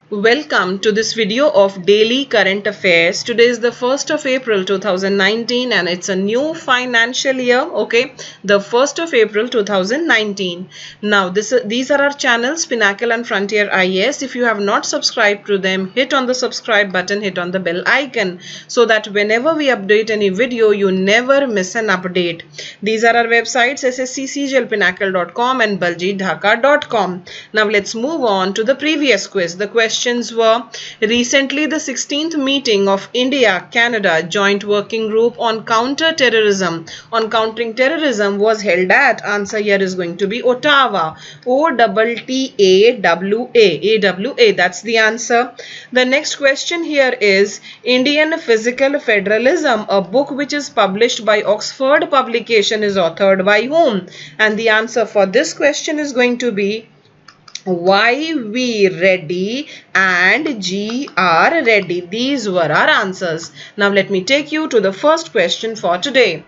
Welcome to this video of daily current affairs. Today is the 1st of April 2019 and it's a new financial year. Okay, the 1st of April 2019. Now these are our channels, Pinnacle and Frontier IAS. If you have not subscribed to them, hit on the subscribe button, hit on the bell icon so that whenever we update any video, you never miss an update. These are our websites, ssccglpinnacle.com and baljitdhaka.com. Now let's move on to the previous quiz. The questions were: recently the 16th meeting of India-Canada Joint Working Group on Countering Terrorism was held at. Answer here is going to be Ottawa. OTTAWA. That's the answer. The next question here is: Indian Physical Federalism, a book which is published by Oxford Publication, is authored by whom? And the answer for this question is going to be Y.V. Reddy and G.R. Reddy. These were our answers. Now let me take you to the first question for today.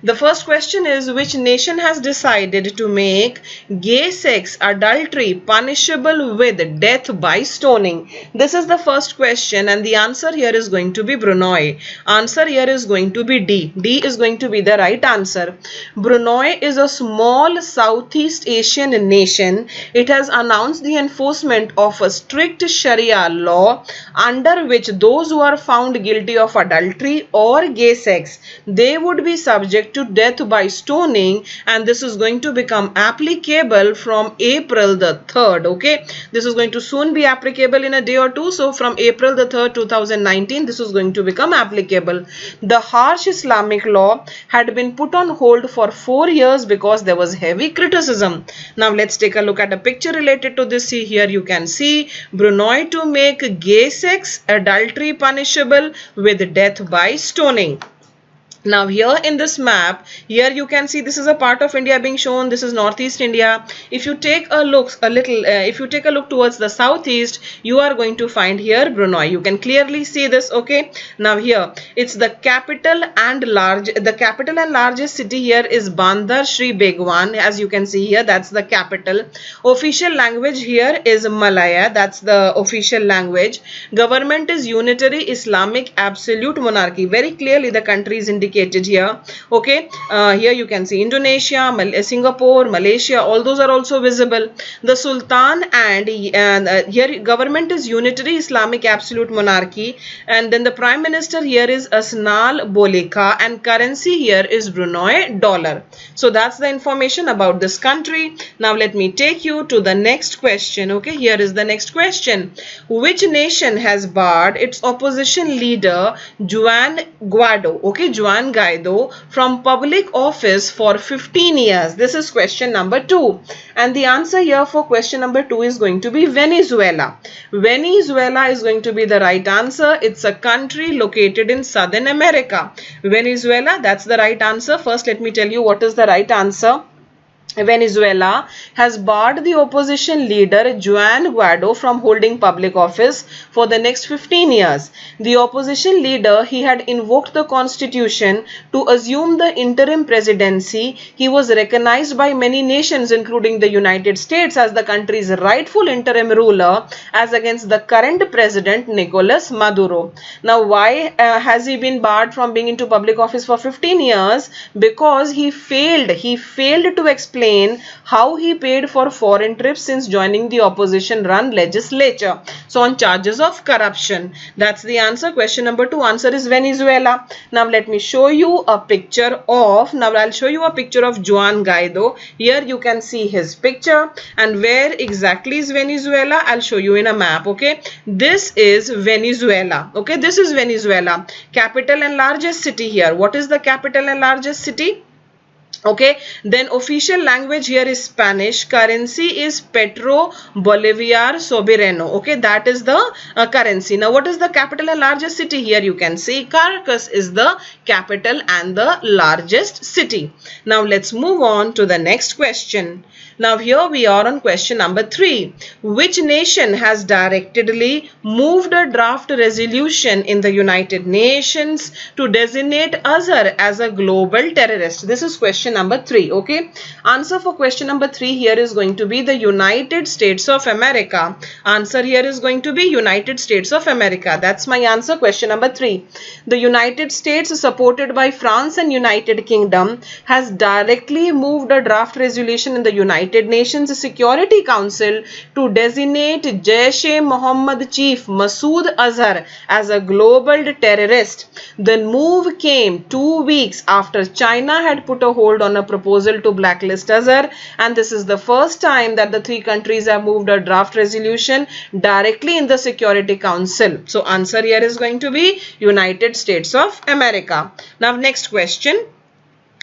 The first question is: which nation has decided to make gay sex, adultery, punishable with death by stoning? This is the first question and the answer here is going to be Brunei. Answer here is going to be D. D is going to be the right answer. Brunei is a small Southeast Asian nation. It has announced the enforcement of a strict Sharia law under which those who are found guilty of adultery or gay sex, they would be subject to death by stoning, and this is going to become applicable from April the 3rd. Okay, this is going to soon be applicable in a day or two. So from April the 3rd 2019 this is going to become applicable. The harsh Islamic law had been put on hold for 4 years because there was heavy criticism. Now let's take a look at a picture related to this. See, here you can see Brunei to make gay sex, adultery punishable with death by stoning. Now here in this map, here you can see this is a part of India being shown. This is Northeast India. If you take a look towards the southeast, you are going to find here Brunei. You can clearly see this. Okay. Now here it's the capital and largest city here is Bandar Sri Begwan. As you can see here, that's the capital. Official language here is Malaya. That's the official language. Government is unitary Islamic absolute monarchy. Very clearly the country is indicated here. Okay, here you can see Indonesia, Singapore, Malaysia, all those are also visible. The Sultan and here government is unitary Islamic absolute monarchy, and then the Prime Minister here is Asnal Bolika and currency here is Brunei dollar. So that's the information about this country. Now let me take you to the next question. Okay, here is the next question. Which nation has barred its opposition leader Juan Guaido? Okay, Juan Guaido from public office for 15 years. This is question number 2. And the answer here for question number 2 is going to be Venezuela. Venezuela is going to be the right answer. It's a country located in Southern America. Venezuela, that's the right answer. First, let me tell you what is the right answer. Venezuela has barred the opposition leader Juan Guaido from holding public office for the next 15 years. The opposition leader, he had invoked the constitution to assume the interim presidency. He was recognized by many nations including the United States as the country's rightful interim ruler as against the current president Nicolas Maduro. Now why has he been barred from being into public office for 15 years? Because he failed to explain how he paid for foreign trips since joining the opposition run legislature. So on charges of corruption. That's the answer. Question number 2 answer is Venezuela. Now let me show you a picture of Juan Guaido. Here you can see his picture, and where exactly is Venezuela? I'll show you in a map. Okay, this is Venezuela. Okay, this is Venezuela. Capital and largest city here. What is the capital and largest city? Okay, then official language here is Spanish. Currency is Petro Bolivar Soberano. Okay, that is the currency. Now what is the capital and largest city? Here you can see Caracas is the capital and the largest city. Now let's move on to the next question. Now here we are on question number 3. Which nation has directly moved a draft resolution in the United Nations to designate Azhar as a global terrorist? This is question number 3. Okay. Answer for question number 3 here is going to be the United States of America. Answer here is going to be United States of America. That's my answer, question number 3. The United States, supported by France and United Kingdom, has directly moved a draft resolution in the United Nations Security Council to designate Jaish-e-Mohammed chief Masood Azhar as a global terrorist. The move came 2 weeks after China had put a hold on a proposal to blacklist Azhar, and this is the first time that the 3 countries have moved a draft resolution directly in the Security Council. So answer here is going to be United States of America. Now next question.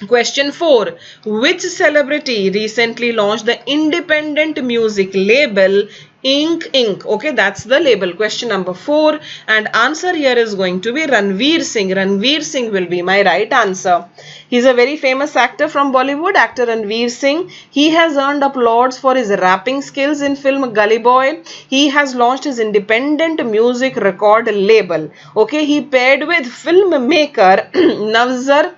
Question 4. Which celebrity recently launched the independent music label Ink Inc? Okay, that's the label. Question number 4. And answer here is going to be Ranveer Singh. Ranveer Singh will be my right answer. He's a very famous actor from Bollywood, actor Ranveer Singh. He has earned applause for his rapping skills in film Gully Boy. He has launched his independent music record label. Okay, he paired with filmmaker Navzar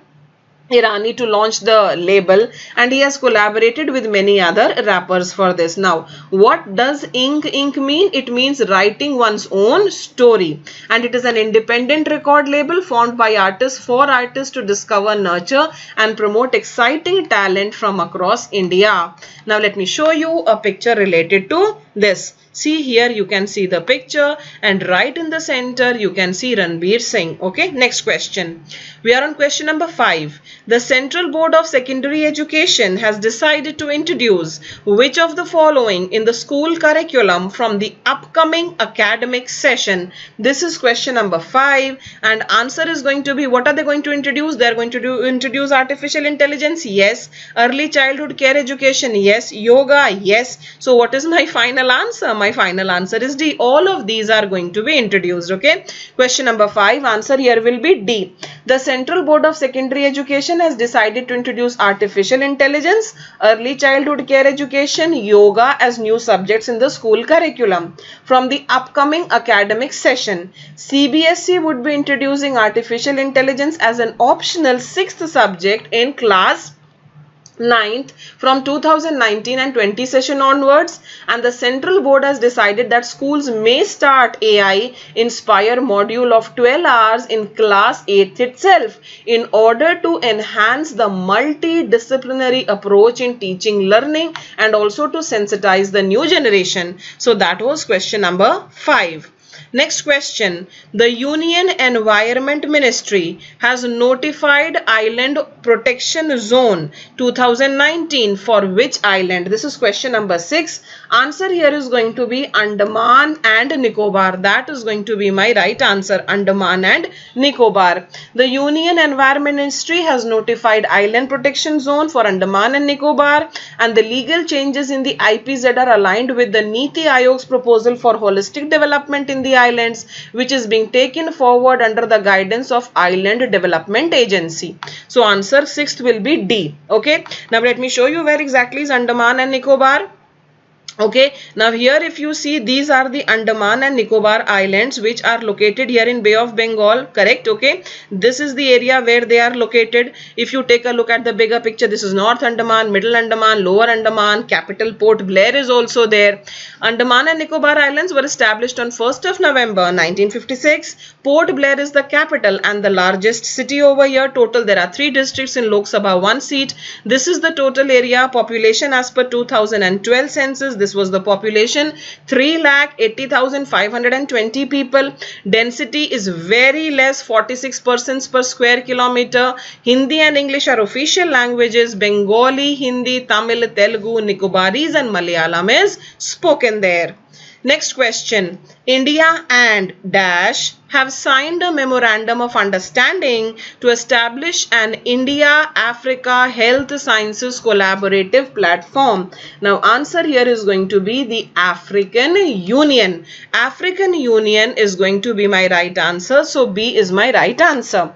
Irani to launch the label, and he has collaborated with many other rappers for this. Now, what does Ink Inc mean? It means writing one's own story, and it is an independent record label formed by artists for artists to discover, nurture and promote exciting talent from across India. Now, let me show you a picture related to this. See here, you can see the picture, and right in the center you can see Ranveer Singh. Okay, next question. We are on question number 5. The Central Board of Secondary Education has decided to introduce which of the following in the school curriculum from the upcoming academic session? This is question number 5, and answer is going to be, what are they going to introduce? They are going to introduce artificial intelligence. Yes. Early childhood care education. Yes. Yoga. Yes. So what is my final answer? My final answer is D. All of these are going to be introduced. Okay. Question number 5. Answer here will be D. The Central Board of Secondary Education has decided to introduce artificial intelligence, early childhood care education, yoga as new subjects in the school curriculum from the upcoming academic session. CBSE would be introducing artificial intelligence as an optional 6th subject in class 9th from 2019 and 20 session onwards, and the Central Board has decided that schools may start AI Inspire module of 12 hours in class 8th itself in order to enhance the multidisciplinary approach in teaching learning and also to sensitize the new generation. So that was question number 5. Next question. The Union Environment Ministry has notified Island Protection Zone 2019 for which island? This is question number 6. Answer here is going to be Andaman and Nicobar. That is going to be my right answer, Andaman and Nicobar. The Union Environment Ministry has notified Island Protection Zone for Andaman and Nicobar, and the legal changes in the IPZ are aligned with the Niti Aayog's proposal for holistic development in the islands, which is being taken forward under the guidance of Island Development Agency. So answer 6th will be D. Okay. Now let me show you where exactly is Andaman and Nicobar. Okay, now here if you see, these are the Andaman and Nicobar Islands which are located here in Bay of Bengal, correct? Okay, this is the area where they are located. If you take a look at the bigger picture, this is North Andaman, Middle Andaman, Lower Andaman, capital Port Blair is also there. Andaman and Nicobar Islands were established on 1st of November 1956. Port Blair is the capital and the largest city over here. Total there are 3 districts in Lok Sabha, 1 seat. This is the total area. Population as per 2012 census. This was the population, 3,80,520 people. Density is very less, 46 persons per square kilometer. Hindi and English are official languages. Bengali, Hindi, Tamil, Telugu, Nicobarese and Malayalam is spoken there. Next question. India and Dash have signed a memorandum of understanding to establish an India-Africa Health Sciences Collaborative Platform. Now answer here is going to be the African Union. African Union is going to be my right answer. So B is my right answer.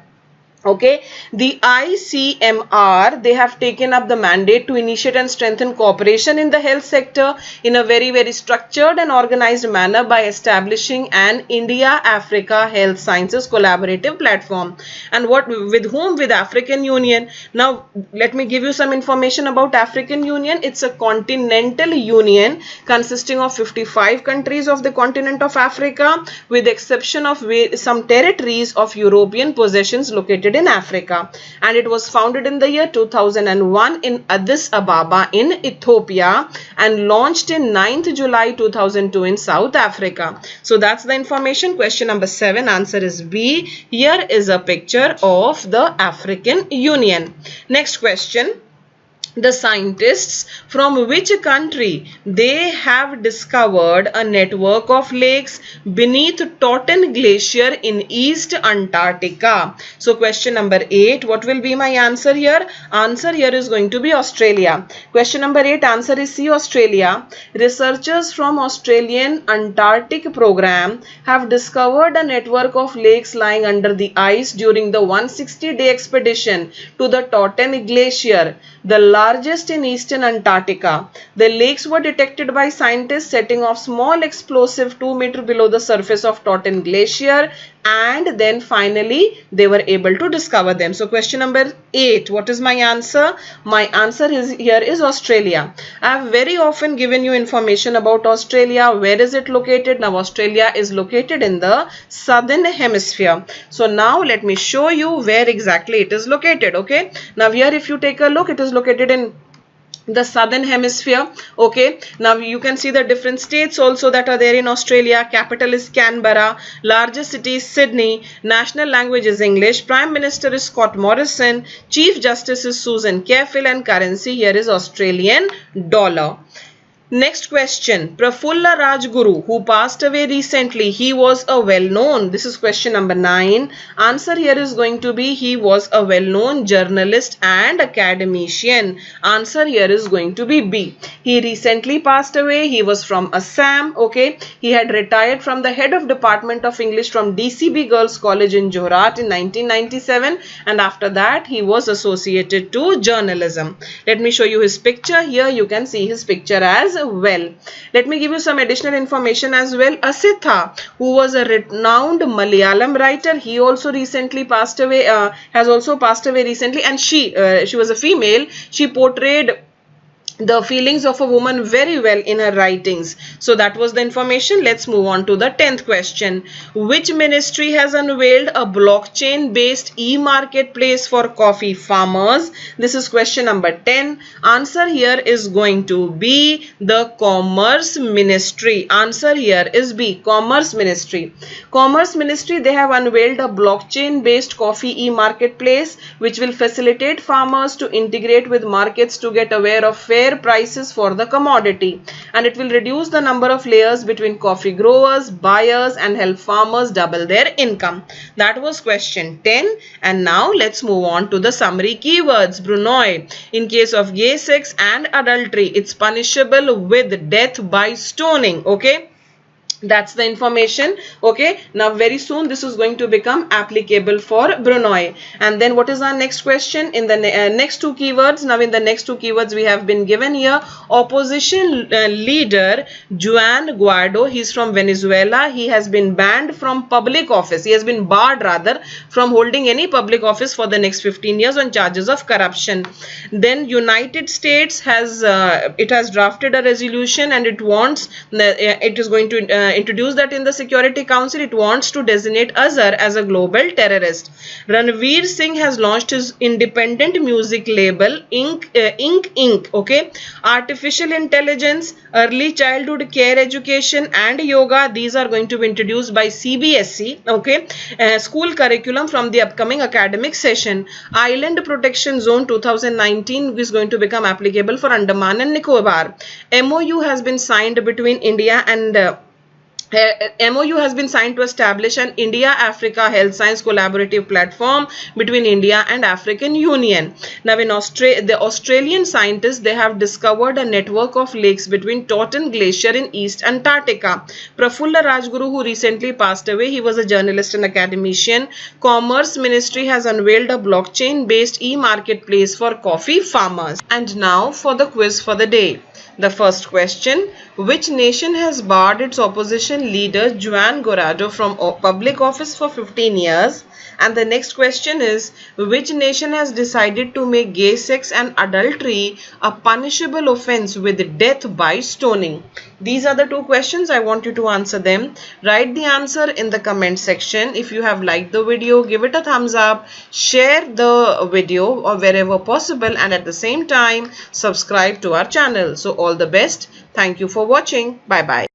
Okay, the ICMR, they have taken up the mandate to initiate and strengthen cooperation in the health sector in a very structured and organized manner by establishing an India-Africa Health Sciences collaborative platform. And what with whom? With African Union. Now, let me give you some information about African Union. It's a continental union consisting of 55 countries of the continent of Africa, with the exception of some territories of European possessions located in Africa, and it was founded in the year 2001 in Addis Ababa in Ethiopia and launched in 9th July 2002 in South Africa. So that's the information. Question number 7, answer is B. Here is a picture of the African Union. Next question. The scientists from which country, they have discovered a network of lakes beneath Totten Glacier in East Antarctica? So question number 8, what will be my answer here? Answer here is going to be Australia. Question number 8, answer is C, Australia. Researchers from Australian Antarctic program have discovered a network of lakes lying under the ice during the 160-day expedition to the Totten Glacier, the largest in eastern Antarctica. The lakes were detected by scientists setting off small explosive 2 meters below the surface of Totten Glacier, and then finally they were able to discover them. So question number 8, what is my answer? My answer is here is Australia. I have very often given you information about Australia. Where is it located? Now Australia is located in the southern hemisphere. So now let me show you where exactly it is located. Okay, now here if you take a look, it is located in the southern hemisphere. Okay, now you can see the different states also that are there in Australia. Capital is Canberra, largest city is Sydney, national language is English, Prime Minister is Scott Morrison, Chief Justice is Susan Cafill, and currency here is Australian dollar. Next question. Prafulla Rajguru, who passed away recently, he was a well-known, this is question number 9. Answer here is going to be he was a well-known journalist and academician. Answer here is going to be B. He recently passed away. He was from Assam. Okay, he had retired from the head of Department of English from DCB Girls College in Johrat in 1997, and after that he was associated to journalism. Let me show you his picture. Here you can see his picture as well. Let me give you some additional information as well. Asitha, who was a renowned Malayalam writer, he also recently passed away, has also passed away recently, and she was a female. She portrayed the feelings of a woman very well in her writings. So that was the information. Let's move on to the 10th question. Which ministry has unveiled a blockchain based e-marketplace for coffee farmers? This is question number 10. Answer here is going to be the Commerce Ministry. Answer here is B, Commerce Ministry. Commerce Ministry, they have unveiled a blockchain based coffee e-marketplace which will facilitate farmers to integrate with markets to get aware of fair prices for the commodity, and it will reduce the number of layers between coffee growers, buyers, and help farmers double their income. That was question 10. And now let's move on to the summary keywords. Brunei. In case of gay sex and adultery, it's punishable with death by stoning. Okay, that's the information. Okay, now very soon this is going to become applicable for Brunei. And then what is our next question? In the next two keywords, now in the next two keywords we have been given here, opposition leader Juan Guaido, he's from Venezuela. He has been banned from public office. He has been barred rather from holding any public office for the next 15 years on charges of corruption. Then United States has drafted a resolution, and it wants it is going to introduce that in the Security Council. It wants to designate Azhar as a global terrorist. Ranveer Singh has launched his independent music label Ink. Okay, artificial intelligence, early childhood care education, and yoga, these are going to be introduced by CBSE. Okay, school curriculum from the upcoming academic session. Island Protection Zone 2019 is going to become applicable for Andaman and Nicobar. MOU has been signed between India and MOU has been signed to establish an India-Africa Health Science Collaborative Platform between India and African Union. Now, in the Australian scientists, they have discovered a network of lakes between Totten Glacier in East Antarctica. Prafulla Rajguru, who recently passed away, he was a journalist and academician. Commerce Ministry has unveiled a blockchain-based e-marketplace for coffee farmers. And now for the quiz for the day. The first question, which nation has barred its opposition leader Juan Guaido from public office for 15 years? And the next question is, which nation has decided to make gay sex and adultery a punishable offense with death by stoning? These are the two questions. I want you to answer them. Write the answer in the comment section. If you have liked the video, give it a thumbs up, share the video or wherever possible, and at the same time subscribe to our channel. So all the best. Thank you for watching. Bye bye.